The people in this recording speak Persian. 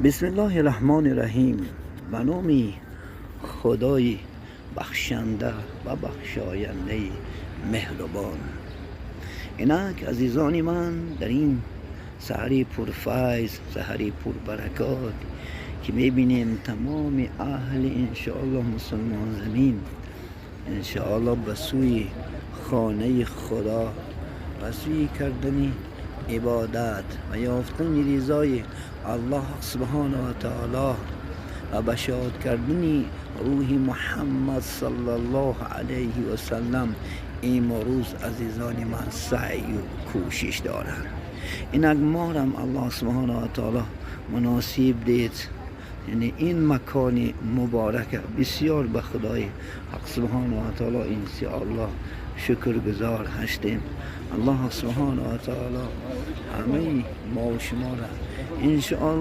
بسم الله الرحمن الرحیم. به نام خدای بخشنده و بخشاینده مهربان. اینک عزیزان من، در این سحری پرفیض، سحری پربرکات که میبینیم تمام اهل انشاءالله مسلمان زمین انشاءالله به سوی خانه خدا، به سوی کردن عبادت و یافتن رضای الله سبحانه و تعالی و بشارت کردن روح محمد صلی الله علیه و سلم امروز عزیزان من سعی و کوشش دارند. اینک مارم الله سبحانه و تعالی مناسب دید، یعنی این مکان مبارک بسیار به خدای حق سبحانه و تعالی انشاءالله شکرگزار هستیم. الله سبحانه و تعالی همه ما و شما را انشاءالله